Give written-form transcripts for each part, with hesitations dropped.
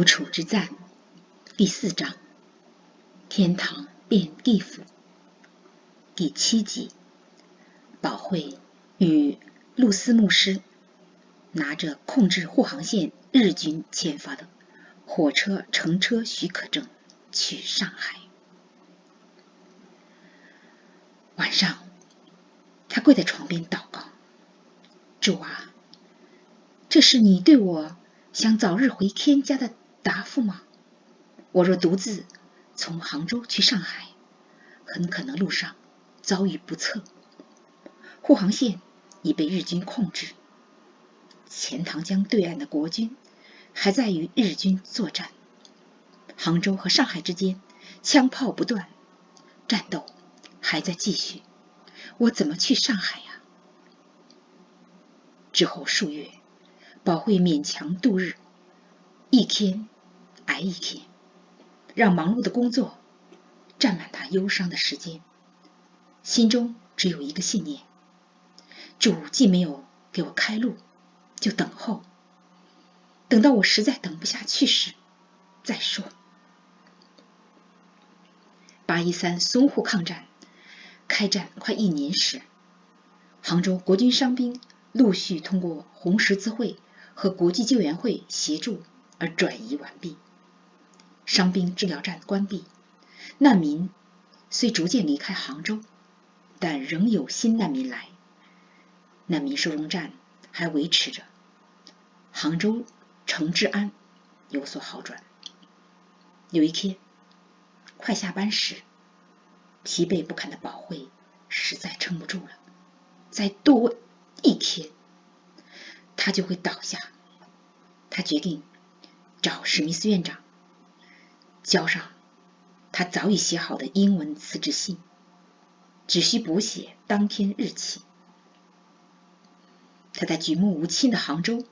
吴楚之战第4章，天堂变地府第7集。保惠与陆斯牧师拿着控制护航线日军签发的火车乘车许可证去上海。晚上，他跪在床边祷告：主啊，这是你对我想早日回天家的答复吗？我若独自从杭州去上海，很可能路上遭遇不测。护航线已被日军控制，钱塘江对岸的国军还在与日军作战，杭州和上海之间枪炮不断，战斗还在继续。我怎么去上海呀？之后数月，保惠勉强度日，一天挨一天，让忙碌的工作占满他忧伤的时间，心中只有一个信念：主既没有给我开路，就等候，等到我实在等不下去时再说。813淞沪抗战开战快1年时，杭州国军伤兵陆续通过红十字会和国际救援会协助而转移完毕，伤兵治疗站关闭，难民虽逐渐离开杭州，但仍有新难民来，难民收容站还维持着，杭州城治安有所好转。有一天快下班时，疲惫不堪的保惠实在撑不住了，再多一天他就会倒下。他决定找史密斯院长交上他早已写好的英文辞职信，只需补写当天日期。他在举目无亲的杭州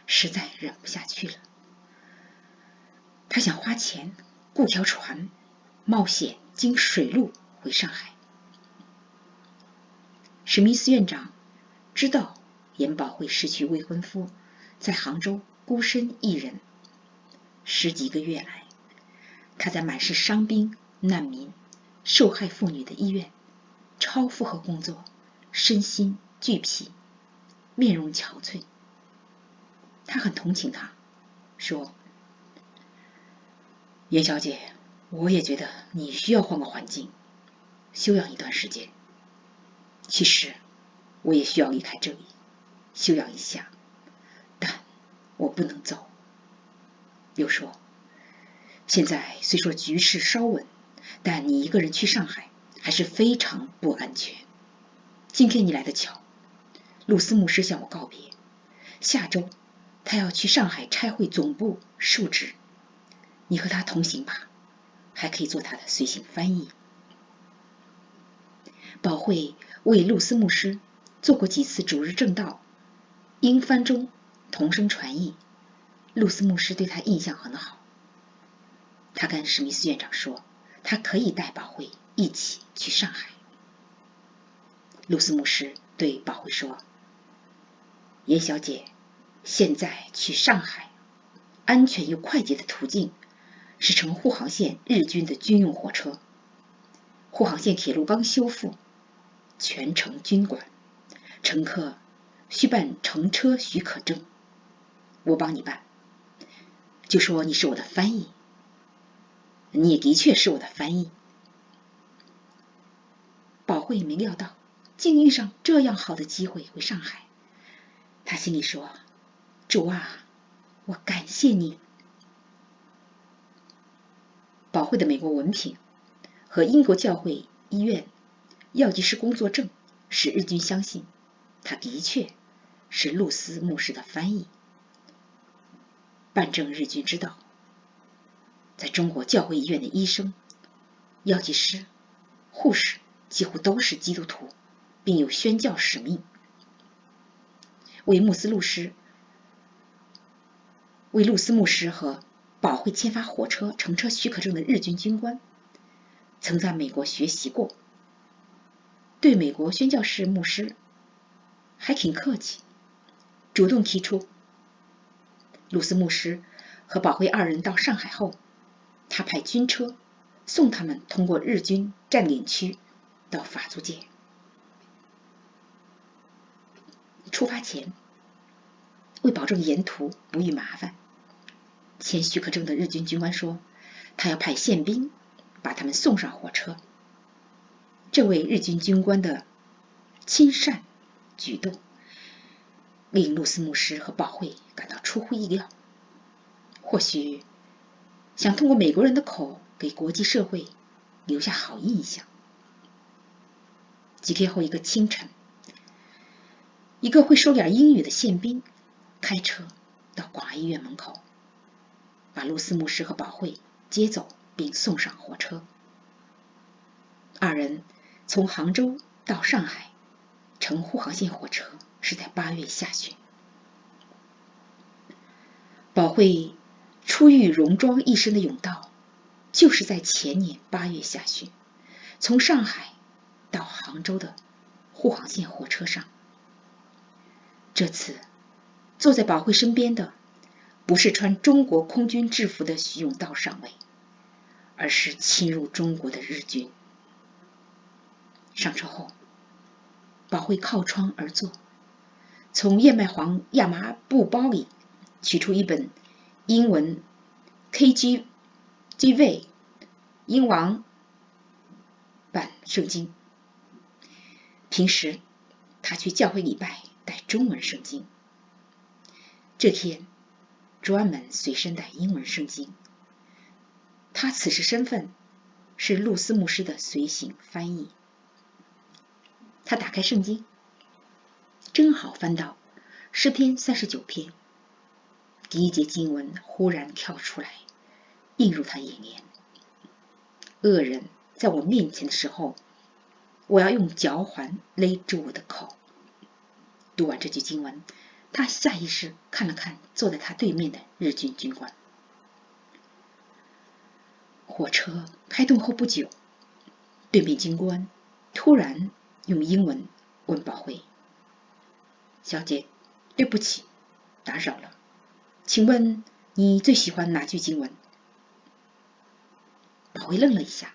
实在忍不下去了，他想花钱雇条船，冒险经水路回上海。史密斯院长知道严保惠失去未婚夫，在杭州孤身一人10几个月来，他在满是伤兵、难民、受害妇女的医院超负荷工作，身心俱疲，面容憔悴。他很同情他，说：严小姐，我也觉得你需要换个环境，休养一段时间。其实我也需要离开这里，休养一下，但我不能走。又说，现在虽说局势稍稳，但你一个人去上海还是非常不安全。今天你来得巧，陆斯牧师向我告别，下周他要去上海差会总部述职，你和他同行吧，还可以做他的随行翻译。保惠为陆斯牧师做过几次主日正道、英翻中同声传译，陆斯牧师对他印象很好。他跟史密斯院长说，他可以带保惠一起去上海。陆斯牧师对保惠说：严小姐，现在去上海安全又快捷的途径是乘护航线日军的军用火车。护航线铁路刚修复，全程军管，乘客需办乘车许可证，我帮你办，就说你是我的翻译。你也的确是我的翻译。保惠没料到竟遇上这样好的机会回上海，他心里说：主啊，我感谢你。保惠的美国文凭和英国教会医院药剂师工作证使日军相信他的确是陆斯牧师的翻译。办证日军知道，在中国教会医院的医生、药剂师、护士几乎都是基督徒，并有宣教使命。为陆斯牧师和保惠签发火车乘车许可证的日军军官曾在美国学习过，对美国宣教士牧师还挺客气，主动提出陆斯牧师和宝慧二人到上海后，他派军车送他们通过日军占领区到法租界。出发前，为保证沿途不遇麻烦，签许可证的日军军官说，他要派宪兵把他们送上火车。这位日军军官的亲善举动令露丝牧师和宝慧感到出乎意料，或许想通过美国人的口给国际社会留下好印象。几天后一个清晨，一个会说点英语的宪兵开车到广安医院门口，把露丝牧师和宝慧接走并送上火车。二人从杭州到上海乘沪杭线火车是在8月下旬。宝慧初遇戎装一身的甬道，就是在前年8月下旬从上海到杭州的沪杭线火车上。这次坐在宝慧身边的不是穿中国空军制服的徐甬道上尉，而是侵入中国的日军。上车后，宝慧靠窗而坐，从燕麦黄亚麻布包里取出一本英文 KJV 英王版圣经。平时他去教会礼拜带中文圣经，这天专门随身带英文圣经。他此时身份是露丝牧师的随行翻译。他打开圣经，正好翻到诗篇39篇，第一节经文忽然跳出来，映入他眼帘。恶人在我面前的时候，我要用嚼环勒住我的口。读完这句经文，他下意识看了看坐在他对面的日军军官。火车开动后不久，对面军官突然用英文问宝慧：“小姐，对不起，打扰了，请问你最喜欢哪句经文？”宝慧愣了一下，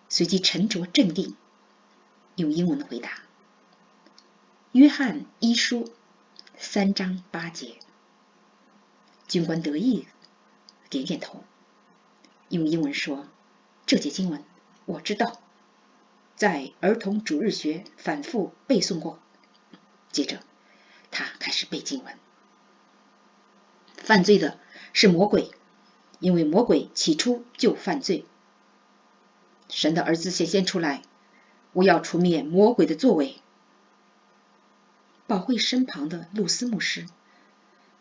随即沉着镇定，用英文回答：“约翰一书3章8节。”军官得意点点头，用英文说：“这节经文我知道，在儿童主日学反复背诵过。”接着他开始背经文：“犯罪的是魔鬼，因为魔鬼起初就犯罪。神的儿子显现出来，我要除灭魔鬼的作为。”宝慧身旁的露丝牧师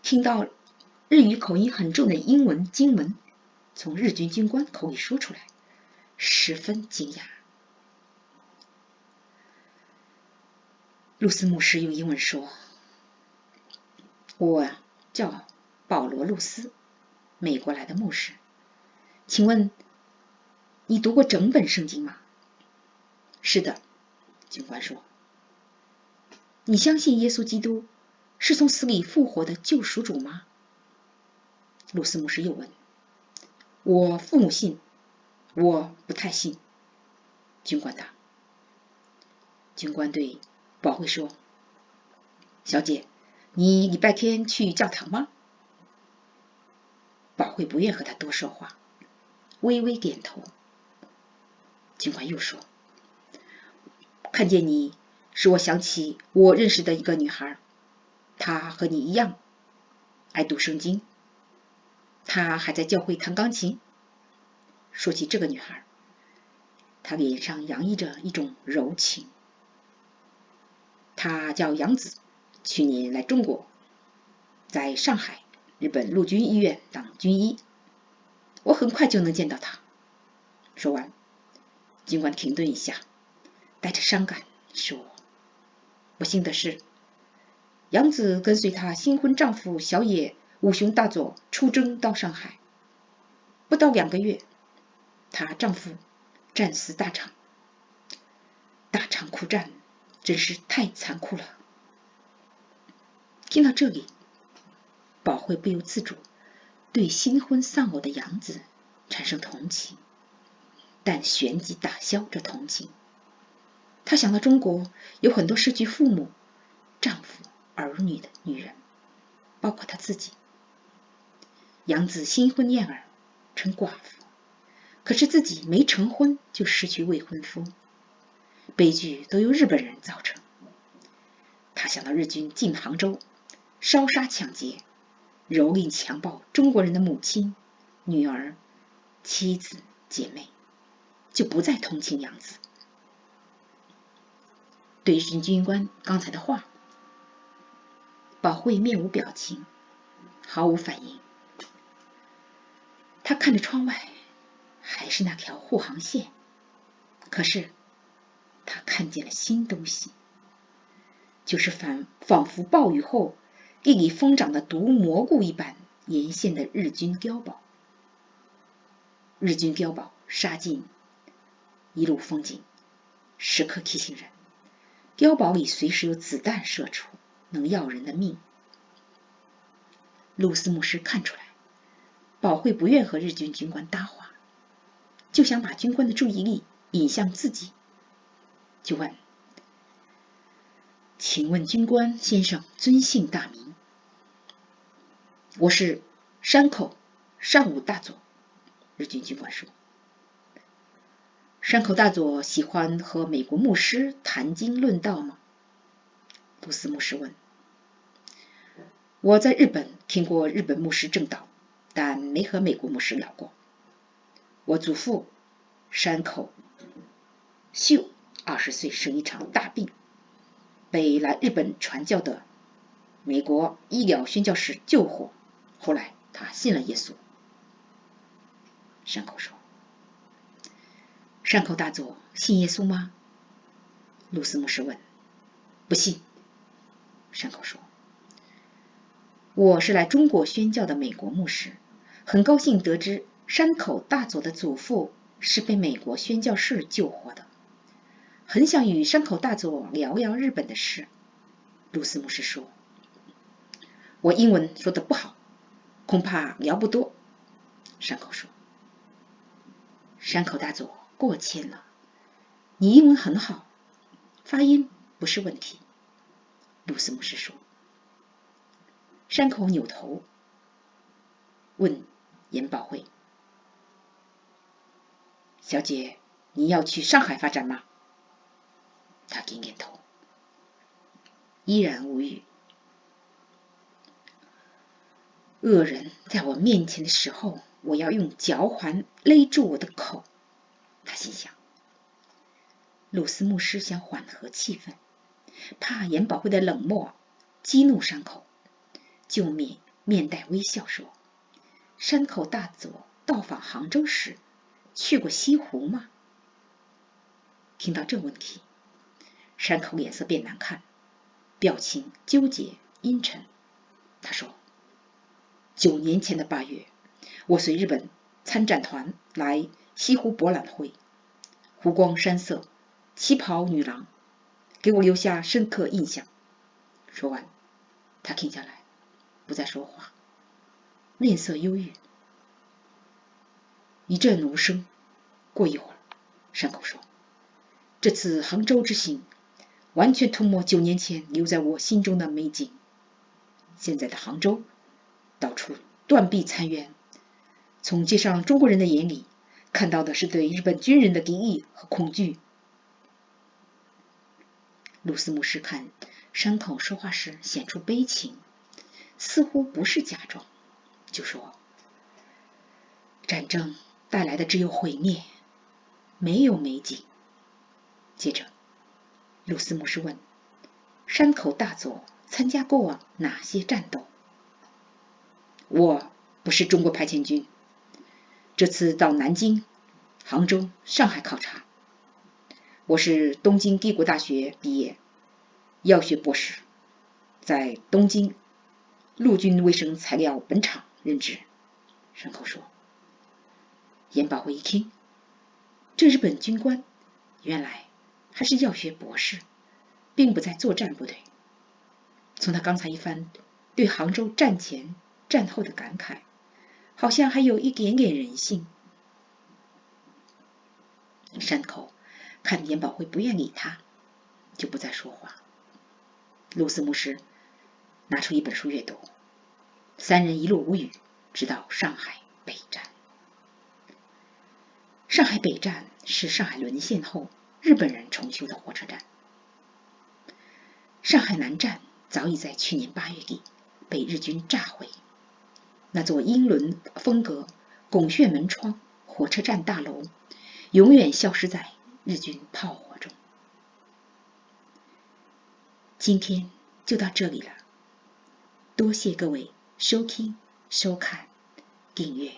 听到日语口音很重的英文经文从日军军官口里说出来，十分惊讶。露丝牧师用英文说：“我叫保罗·露丝，美国来的牧师，请问你读过整本圣经吗？”“是的。”军官说。“你相信耶稣基督是从死里复活的救赎主吗？”露丝牧师又问。“我父母信，我不太信。”军官答。军官对宝慧说：“小姐，你礼拜天去教堂吗？”宝慧不愿和他多说话，微微点头。军官又说：“看见你使我想起我认识的一个女孩，她和你一样爱读圣经，她还在教会弹钢琴。”说起这个女孩，她脸上洋溢着一种柔情。“她叫杨子，去年来中国，在上海日本陆军医院当军医，我很快就能见到她。”说完，军官停顿一下，带着伤感说：“不幸的是，杨子跟随她新婚丈夫小野武雄大佐出征到上海，不到2个月，她丈夫战死大场。大场苦战真是太残酷了。”听到这里，宝慧不由自主对新婚丧偶的养子产生同情，但旋即打消这同情。他想到中国有很多失去父母、丈夫、儿女的女人，包括他自己。养子新婚燕尔，成寡妇，可是自己没成婚就失去未婚夫，悲剧都由日本人造成。他想到日军进杭州，烧杀抢劫，蹂躏强暴中国人的母亲、女儿、妻子、姐妹，就不再同情养子。对日军军官刚才的话，保惠面无表情，毫无反应。他看着窗外，还是那条护航线，可是他看见了新东西，就是仿佛暴雨后一粒疯长的毒蘑菇一般沿线的日军碉堡。日军碉堡杀进一路风景，时刻提醒人，碉堡里随时有子弹射出，能要人的命。露丝牧师看出来，保惠不愿和日军军官搭话，就想把军官的注意力引向自己，就问：请问军官先生尊姓大名？我是山口上武大佐。日军军官说。山口大佐喜欢和美国牧师谈经论道吗？露丝牧师问。我在日本听过日本牧师正道，但没和美国牧师聊过。我祖父山口秀20岁生一场大病，被来日本传教的美国医疗宣教士救活，后来他信了耶稣。山口说。山口大佐信耶稣吗？露丝牧师问。不信。山口说。我是来中国宣教的美国牧师，很高兴得知山口大佐的祖父是被美国宣教士救活的，很想与山口大佐聊聊日本的事。露丝牧师说。我英文说得不好，恐怕聊不多。山口说。山口大佐过谦了，你英文很好，发音不是问题。露丝牧师说。山口扭头问严保惠：小姐，你要去上海发展吗？他点点头，依然无语。恶人在我面前的时候，我要用脚环勒住我的口，他心想。露丝牧师想缓和气氛，怕严保惠的冷漠激怒山口，就面带微笑说：山口大佐到访杭州时去过西湖吗？听到这问题，山口脸色变难看，表情纠结阴沉。他说：9年前的8月，我随日本参展团来西湖博览会，湖光山色，旗袍女郎，给我留下深刻印象。说完，他停下来，不再说话，面色忧郁。一阵无声，过一会儿，山口说：这次杭州之行完全涂抹9年前留在我心中的美景。现在的杭州到处断壁残垣，从街上中国人的眼里看到的是对日本军人的敌意和恐惧。露丝牧师看山口说话时显出悲情，似乎不是假装，就说：战争带来的只有毁灭，没有美景。接着露丝牧师问：山口大佐参加过哪些战斗？我不是中国派遣军，这次到南京、杭州、上海考察。我是东京帝国大学毕业，药学博士，在东京陆军卫生材料本厂任职。山口说。严保惠一听，这日本军官原来还是药学博士，并不在作战部队。从他刚才一番对杭州战前战后的感慨好像还有一点点人性。山口看严保辉不愿理他，就不再说话。露丝牧师拿出一本书阅读，三人一路无语，直到上海北站。上海北站是上海沦陷后日本人重修的火车站。上海南站早已在去年8月底被日军炸毁，那座英伦风格拱券门窗火车站大楼永远消失在日军炮火中。今天就到这里了，多谢各位收听、收看、订阅。